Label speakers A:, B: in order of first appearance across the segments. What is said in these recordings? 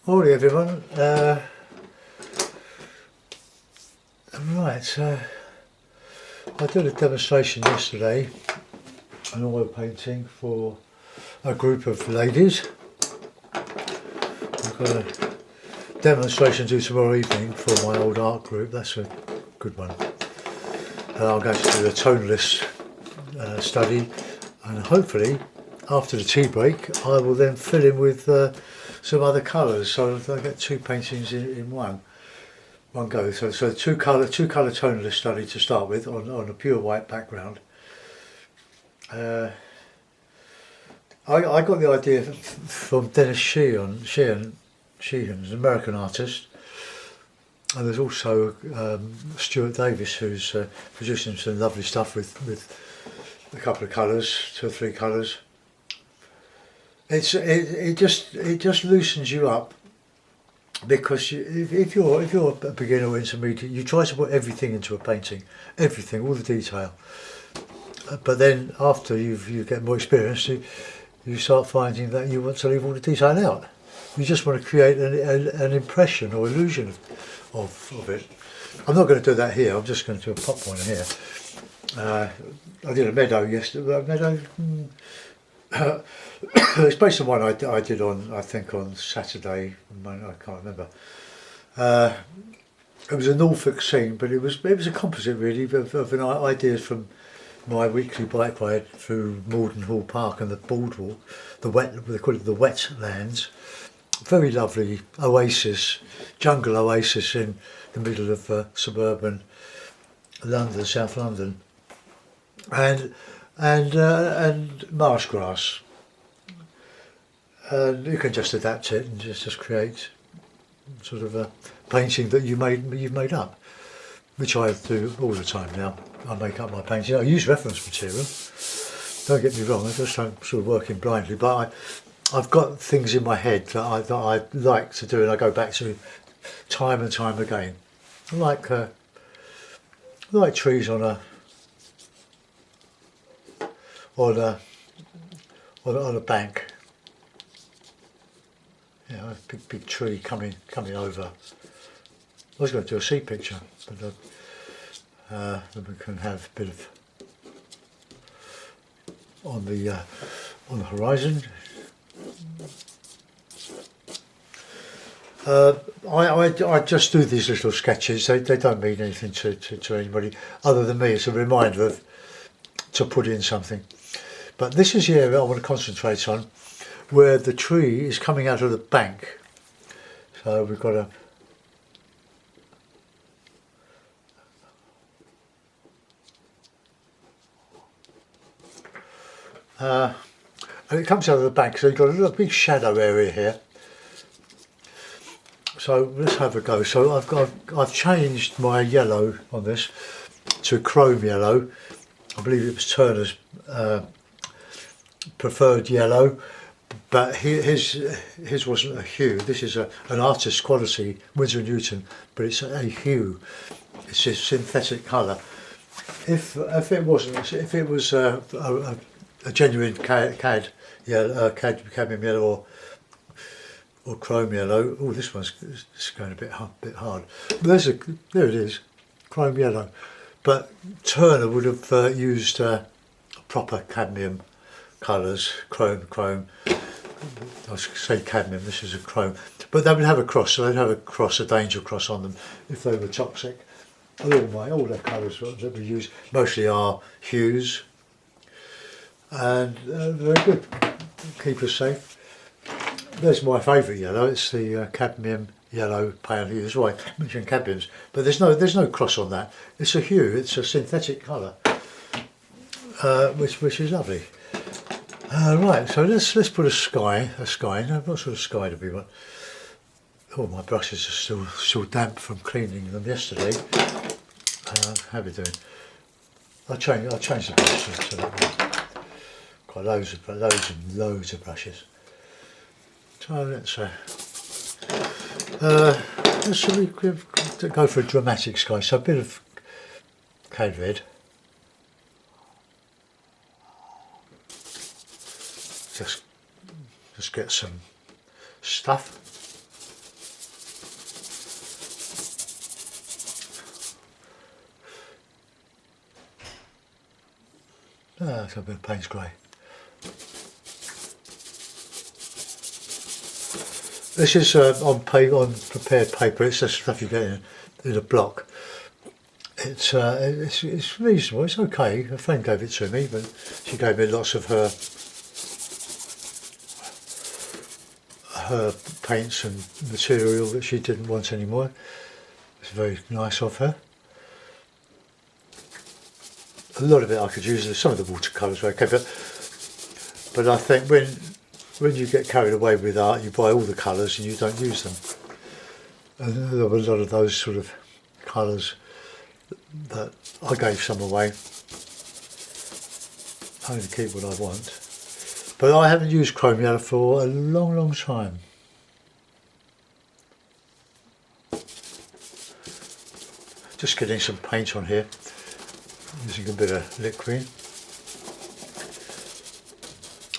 A: Morning everyone. Right, I did a demonstration yesterday, an oil painting for a group of ladies. I've got a demonstration due tomorrow evening for my old art group. That's a good one. And I'm going to do a tonalist study, and hopefully after the tea break I will then fill in with some other colours, so I get two paintings in one go. So two colour tonalist study to start with on a pure white background. I got the idea from Dennis Sheehan's an American artist, and there's also Stuart Davis, who's producing some lovely stuff with a couple of colours, 2 or 3 colours. It just loosens you up, because if you're a beginner or intermediate, you try to put everything into a painting, everything, all the detail. But then after you get more experience, you start finding that you want to leave all the detail out. You just want to create an impression or illusion of it. I'm not going to do that here. I'm just going to do a pop one here. I did a meadow yesterday. It's based on one I did on Saturday. I can't remember. It was a Norfolk scene, but it was a composite really of ideas from my weekly bike ride through Morden Hall Park and the boardwalk, they call it the wetlands. Very lovely oasis, jungle oasis in the middle of suburban London, South London, and marsh grass. And you can just adapt it and just create sort of a painting that you've made up, which I do all the time now. I make up my painting. I use reference material. Don't get me wrong. I just don't sort of work in blindly, but I've got things in my head that I like to do, and I go back to time and time again. I like trees on a bank. You know, a big tree coming over. I was going to do a sea picture, but then we can have a bit of on the horizon. I just do these little sketches. They don't mean anything to anybody other than me. It's a reminder to put in something. But this is the area I want to concentrate on, where the tree is coming out of the bank. So we've got and it comes out of the bank, so you've got a little big shadow area here. So let's have a go. So I've changed my yellow on this to chrome yellow. I believe it was Turner's preferred yellow, but his wasn't a hue. This is an artist's quality, Winsor & Newton, but it's a hue. It's a synthetic colour. If it was a genuine cadmium yellow or chrome yellow. Oh, this one's going a bit hard. There it is, chrome yellow. But Turner would have used proper cadmium colours, chrome. I say cadmium. This is a chrome, but they would have a cross. So they'd have a danger cross on them if they were toxic. All their colours that we use mostly are hues, and very good. Keep us safe. There's my favourite yellow. It's the cadmium yellow pale hue. That's why I mentioned cadmiums. But there's no cross on that. It's a hue. It's a synthetic colour, which is lovely. Right. So let's put a sky. No, what sort of sky do we want? Oh, my brushes are still damp from cleaning them yesterday. How are we doing? I'll change the brushes to that one. Got loads of brushes. So let's should we go for a dramatic sky? So a bit of cad red. Just get some stuff. It's a bit of Payne's Grey. This is on prepared paper. It's the stuff you get in a block. It's reasonable. It's okay. A friend gave it to me, but she gave me lots of her paints and material that she didn't want anymore. It's very nice of her. A lot of it I could use. Some of the watercolours were okay, but I think when you get carried away with art, you buy all the colours and you don't use them. And there were a lot of those sort of colours that I gave some away. I only keep what I want. But I haven't used chrome yellow for a long, long time. Just getting some paint on here, using a bit of Liquin.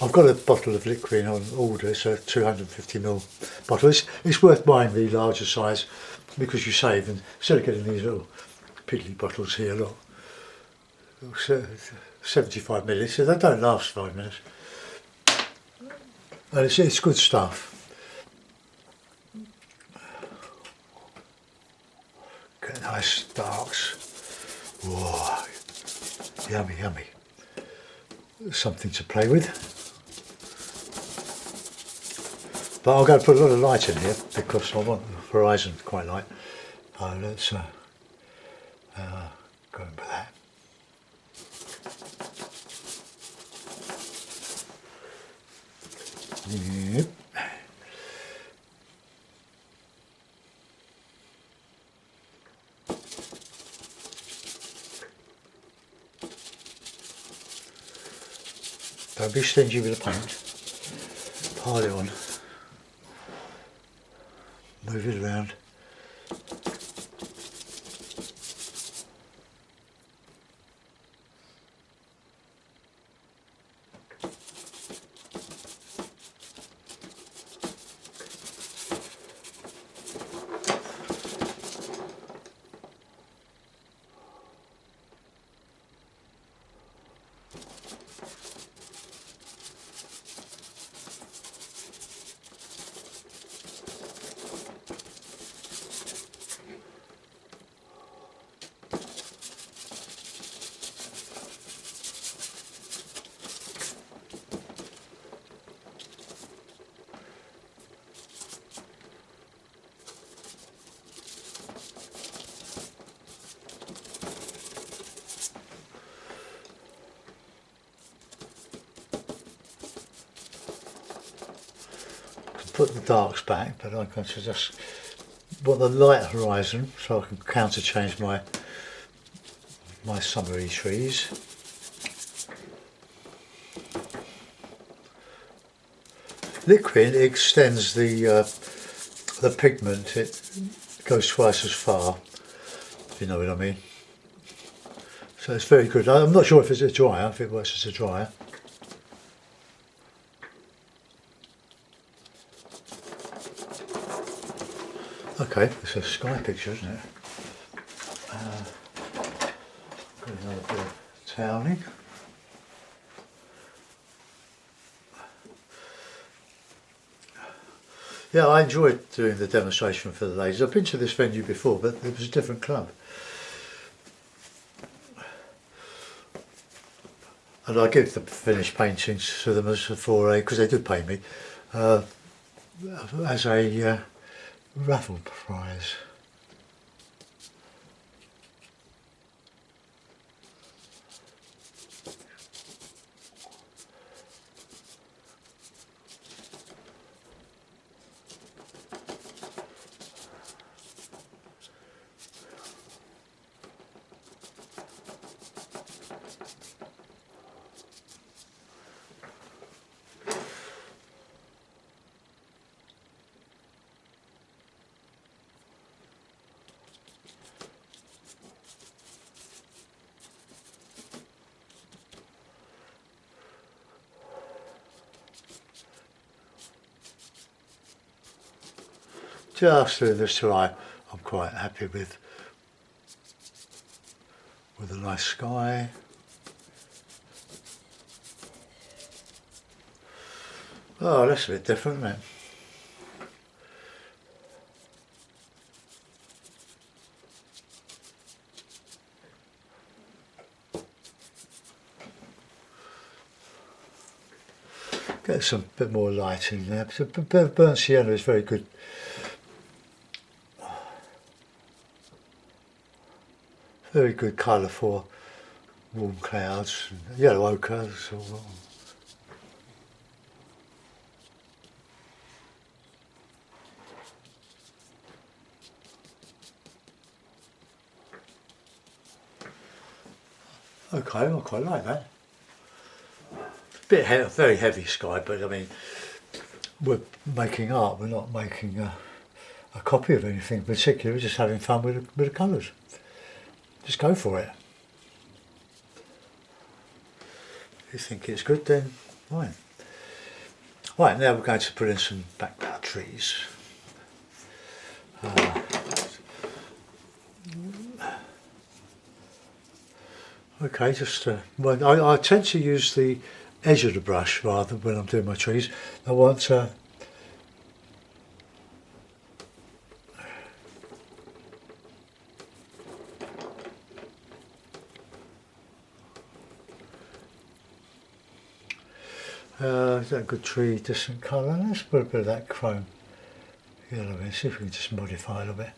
A: I've got a bottle of Liquin on order. It's a 250ml bottle. It's worth buying the larger size because you save, and instead of getting these little piddly bottles here, look, 75 millilitres, so they don't last 5 minutes. And it's good stuff. Get nice darks. Whoa, yummy, yummy. Something to play with. But I'm going to put a lot of light in here because I want the horizon quite light. Let's go in with that. Yep. Don't be stingy with the paint. Pile it on. Move it around. Put the darks back, but I'm going to just want the light horizon so I can counter change my summery trees. Liquin extends the pigment. It goes twice as far, if you know what I mean. So it's very good. I'm not sure if it's a dryer, if it works as a dryer. Okay, it's a sky picture, isn't it? Got another bit of toweling. Yeah, I enjoyed doing the demonstration for the ladies. I've been to this venue before, but it was a different club. And I give the finished paintings to them as a foray, because they do pay me, as a raffle prize. Just through this till I'm quite happy with a nice sky. Oh, that's a bit different, isn't it? Get some bit more light in there. But burnt sienna is very good. Very good colour for warm clouds. Yellow ochre. So, okay, I quite like that. Very heavy sky, but I mean, we're making art. We're not making a copy of anything particular. We're just having fun with the colours. Just go for it. If you think it's good, then fine. Right, now we're going to put in some background trees. Okay, just well, I tend to use the edge of the brush rather when I'm doing my trees. I want is that a good tree, different colour? Let's put a bit of that chrome yellow in, see if we can just modify a little bit.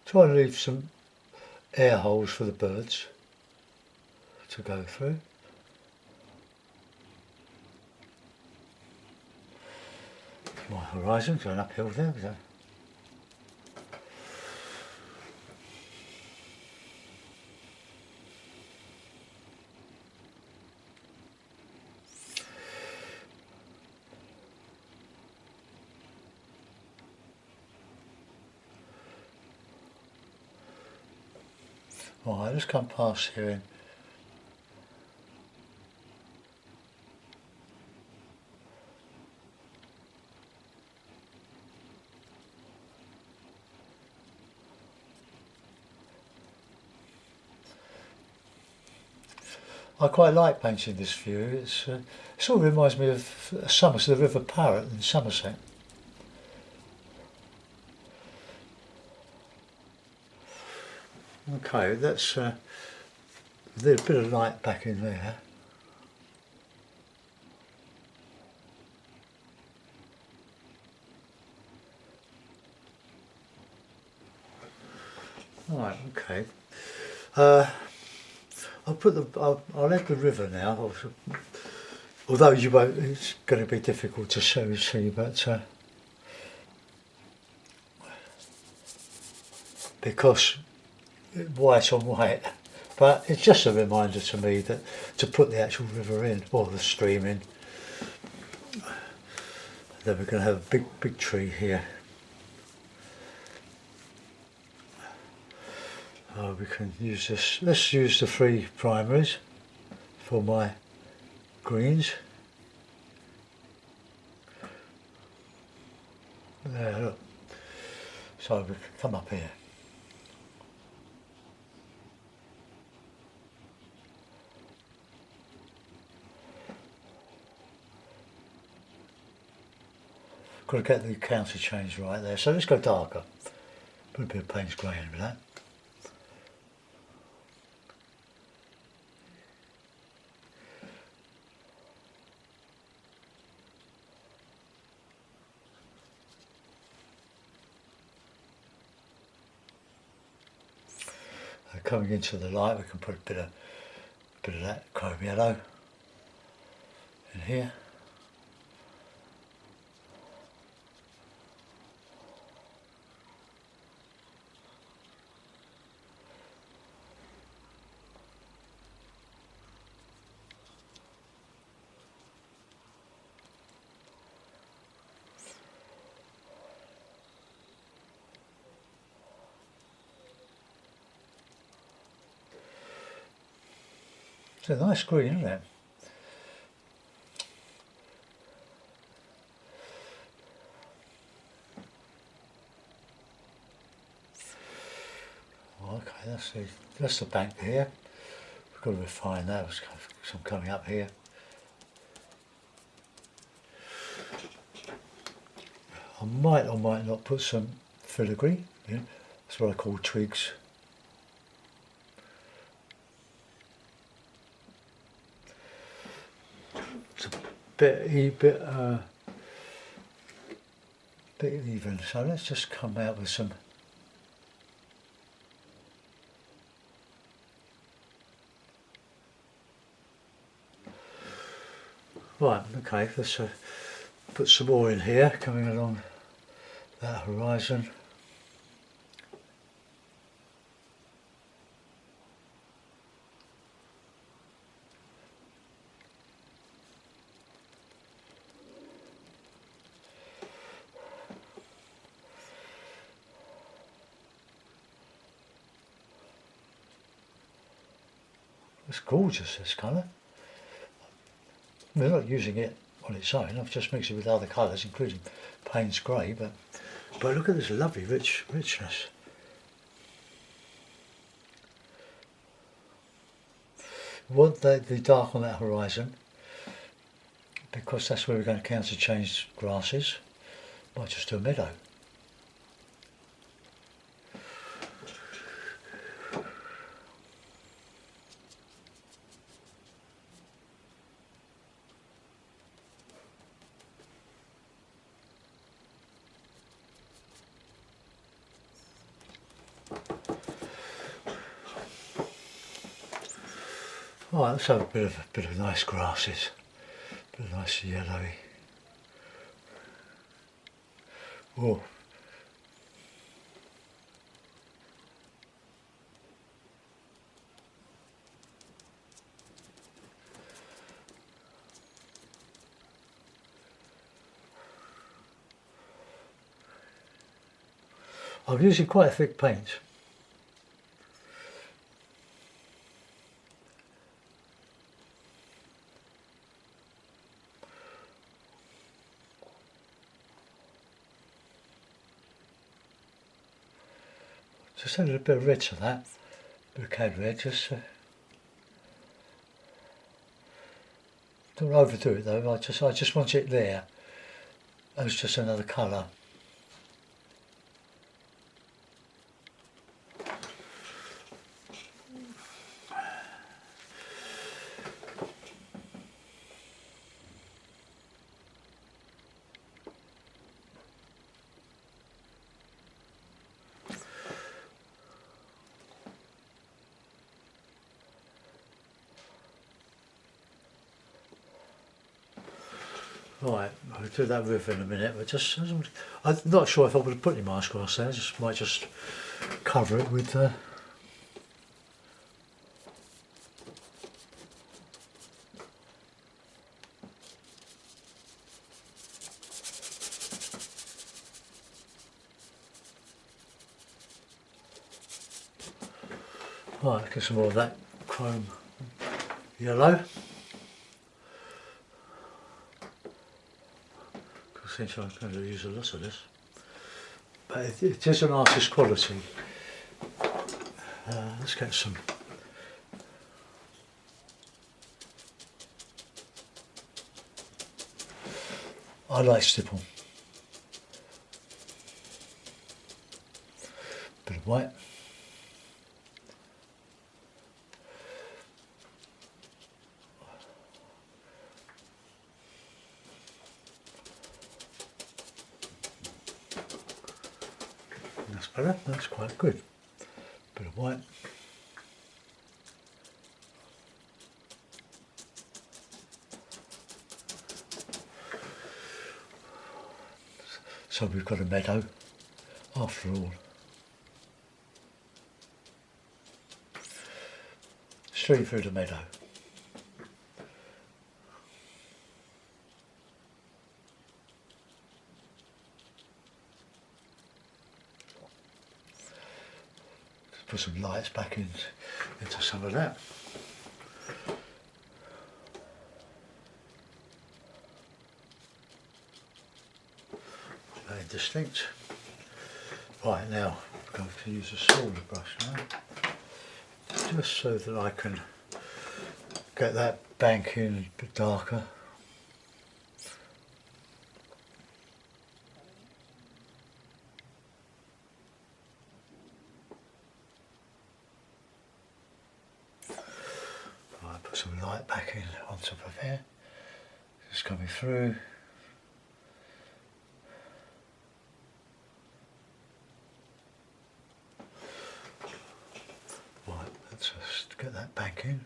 A: Try to leave some air holes for the birds to go through. My horizon going uphill there. So. Right, let's come past here in. I quite like painting this view. It sort of reminds me of Somerset, the River Parrett in Somerset. Okay, that's a bit of light back in there. Right, okay. I'll add the river now. Although you won't, it's going to be difficult to see, but because white on white. But it's just a reminder to me that to put the actual river in or the stream in. Then we're going to have a big tree here. We can use this. Let's use the 3 primaries for my greens. There, look. So we can come up here. Got to get the counter change right there. So let's go darker. Put a bit of Payne's grey in with that. Coming into the light, we can put a bit of that chrome yellow in here. It's a nice green, isn't it? Okay, that's the bank here. We've got to refine that. There's some coming up here. I might or might not put some filigree in. That's what I call twigs. It's a bit even. So let's just come out with some. Right, okay, let's put some more in here, coming along that horizon. It's gorgeous, this colour. We're not using it on its own, I've just mixed it with other colours, including Payne's Grey, but look at this lovely richness. We want the dark on that horizon, because that's where we're going to counterchange grasses. Might just do a meadow. Alright, let's have a bit of nice grasses, a bit of nice yellowy. Oh. I'm using quite a thick paint. Just a little bit of red to that, a bit of cad red, just don't overdo it though. I just want it there as just another colour. Right, I'll do that river in a minute, but I'm not sure if I would have put any marsh grass there, might just cover it with right, get some more of that chrome yellow. I think I'm going to use a lot of this, but it is an artist quality. Let's get some. I like stipple. Bit of white. That's better, that's quite good. Bit of white. So we've got a meadow, after all. Straight through the meadow. Put some lights back into some of that. distinct. Right, now I'm going to use a smaller brush now, just so that I can get that bank in a bit darker. Right, put some light back in on top of here, just coming through. Right, let's just get that bank in.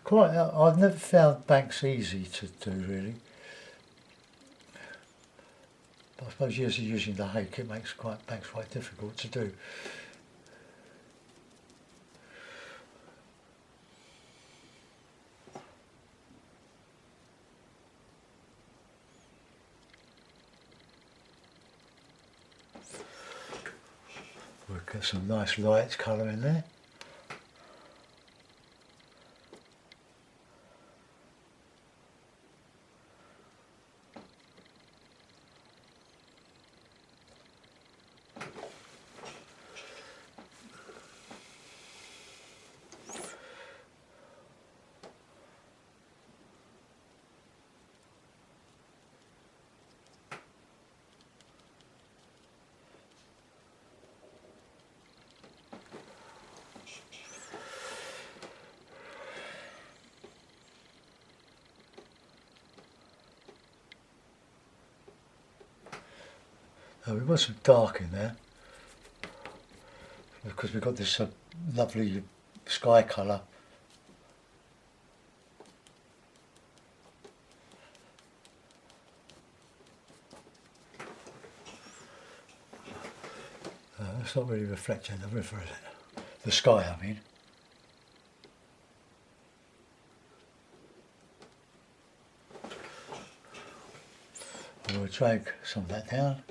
A: Quite, I've never found banks easy to do really. But I suppose using the hake, it makes banks quite difficult to do. We'll get some nice light colour in there. We want some dark in there because we've got this lovely sky colour. It's not really reflecting the river, is it? The sky, I mean. We'll drag some of that down.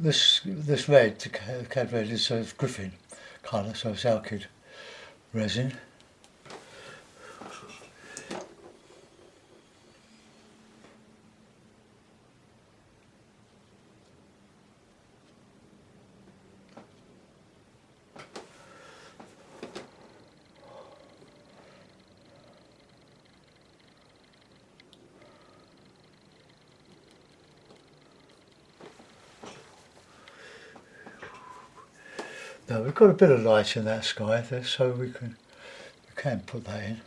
A: This red, cad red, is Griffin colour, so it's alkyd resin. Now we've got a bit of light in that sky there, so we can put that in.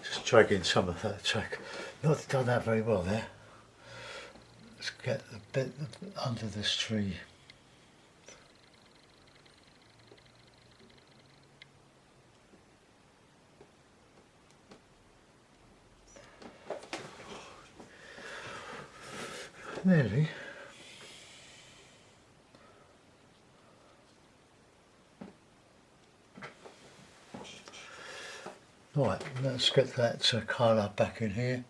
A: Just dragging some of that track. Not done that very well there. Let's get a bit under this tree. Nearly. Right, let's get that colour back in here.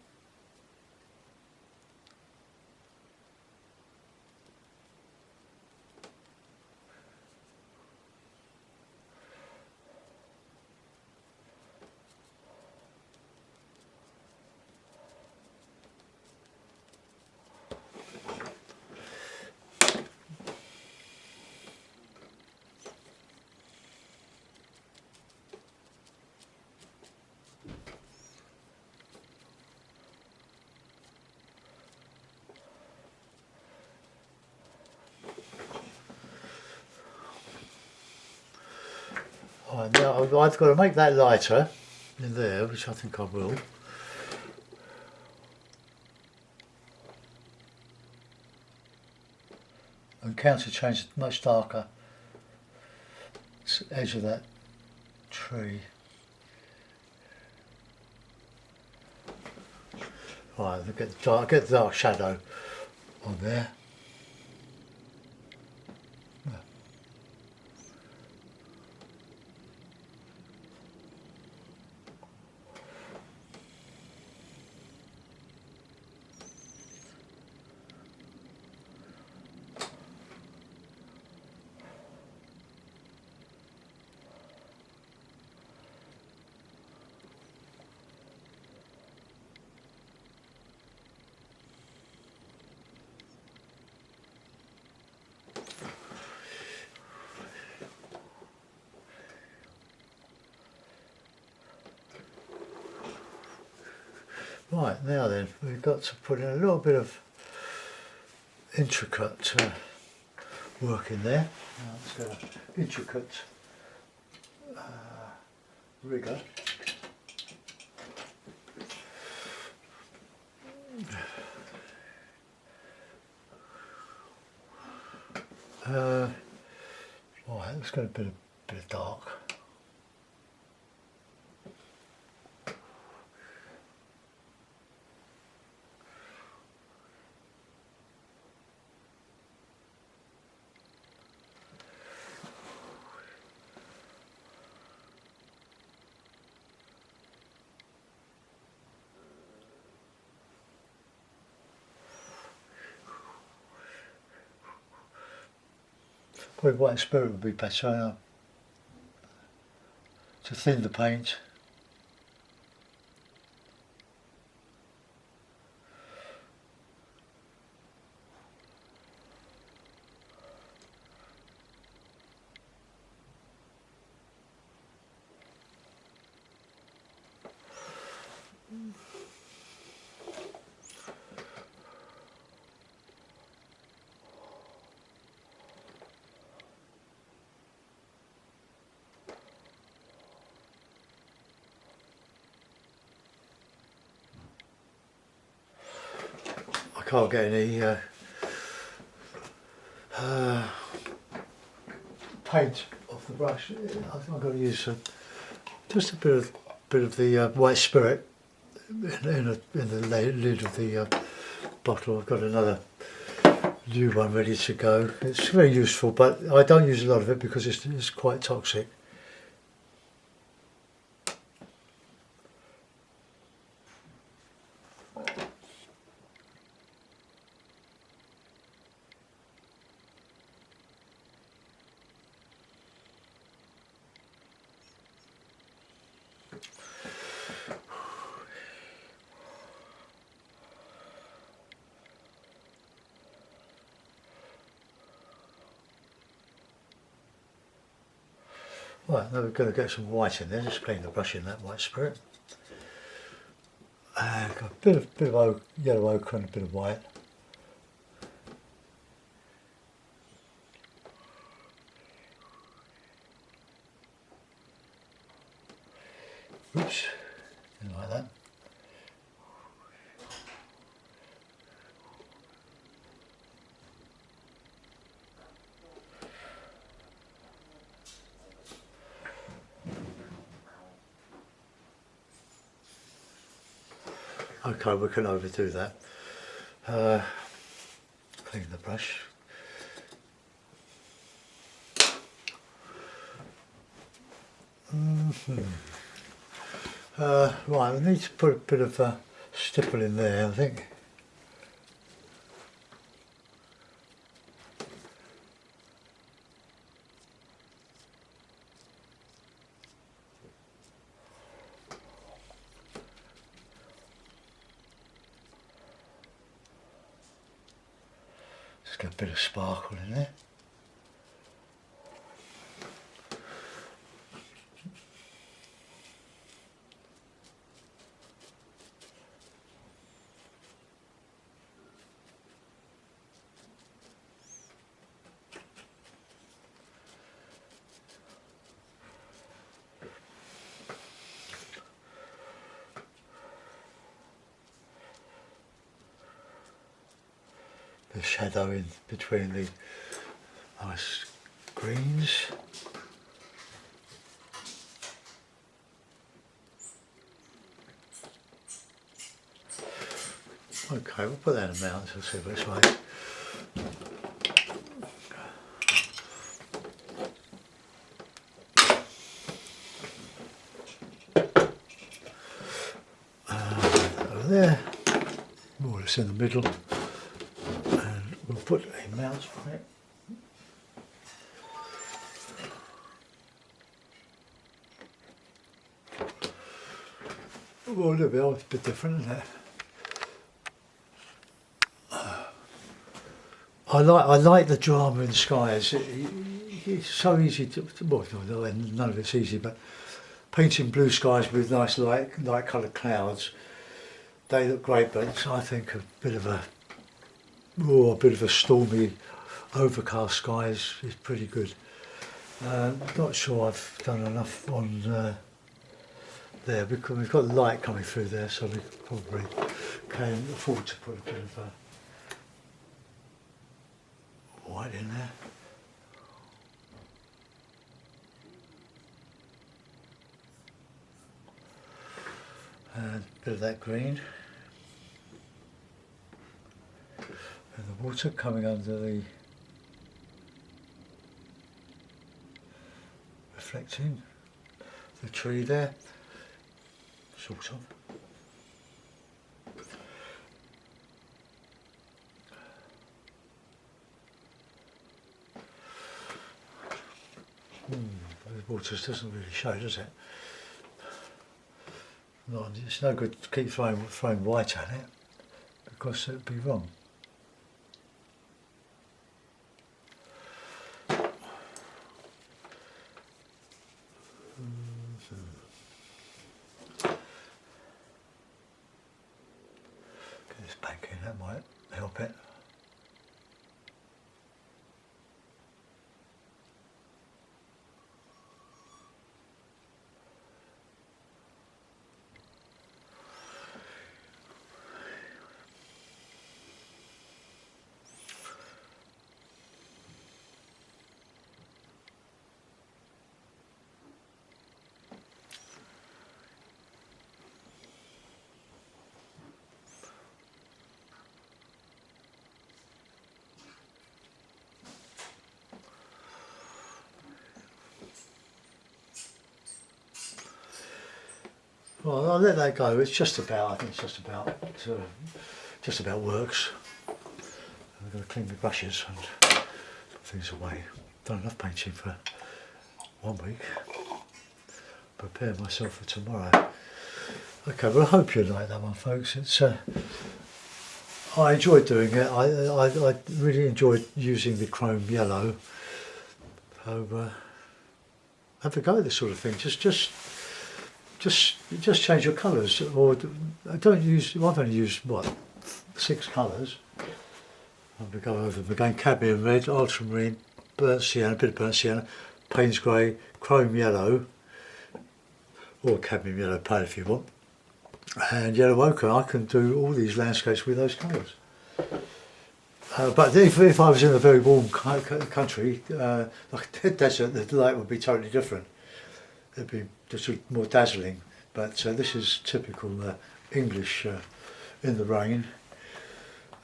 A: Right, now I've got to make that lighter in there, which I think I will. And counter change much darker edge of that tree. Right, get the dark shadow on there. Right, now then, we've got to put in a little bit of intricate work in there. Now let's get an intricate rigger. Right, let's get a bit of dark. Probably white spirit would be better to thin the paint. I can't get any paint off the brush. I think I've got to use just a bit of the white spirit in the lid of the bottle. I've got another new one ready to go. It's very useful, but I don't use a lot of it because it's quite toxic. Right, now we're going to get some white in there, just clean the brush in that white spirit. Got a bit of yellow ochre and a bit of white. Oops, didn't like that. Okay, we can overdo that. Clean the brush. Right, I need to put a bit of stipple in there, I think. Just get a bit of sparkle in there. the shadow in between the nice greens. Okay, we'll put that in the mountains and see what it's like. Over there, more or less in the middle, and we'll put a mount on it. Well, a little bit, it's a bit different, isn't it? I like the drama in skies. It's so easy to, well, none of it's easy, but painting blue skies with nice light coloured clouds, they look great. But I think a bit of a stormy, overcast sky is pretty good. Not sure I've done enough on there because we've got light coming through there, so we probably can afford to put a bit of white in there. And a bit of that green. And the water coming under the reflecting the tree there, sort of. The water doesn't really show, does it? No, it's no good to keep throwing white at it because it would be wrong. Get this back in, that might help it. Well, I'll let that go. It's just about, I think it's just about works. I'm going to clean my brushes and put things away. Done enough painting for 1 week. Prepare myself for tomorrow. Okay, well I hope you like that one, folks. It's I enjoyed doing it. I really enjoyed using the chrome yellow. So have a go at this sort of thing. Just change your colours, or don't use. I've only used what 6 colours. I'm going to go over them again: cadmium red, ultramarine, burnt sienna, a bit of burnt sienna, Payne's grey, chrome yellow, or cadmium yellow pale if you want, and yellow ochre. I can do all these landscapes with those colours. But if I was in a very warm country, like a desert, the light would be totally different. It'd be just more dazzling. But this is typical English in the rain.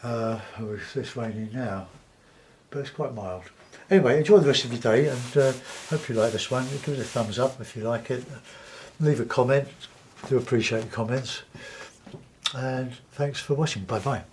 A: It's raining now, but it's quite mild. Anyway, enjoy the rest of your day, and hope you like this one. Give it a thumbs up if you like it. Leave a comment. Do appreciate the comments. And thanks for watching. Bye bye.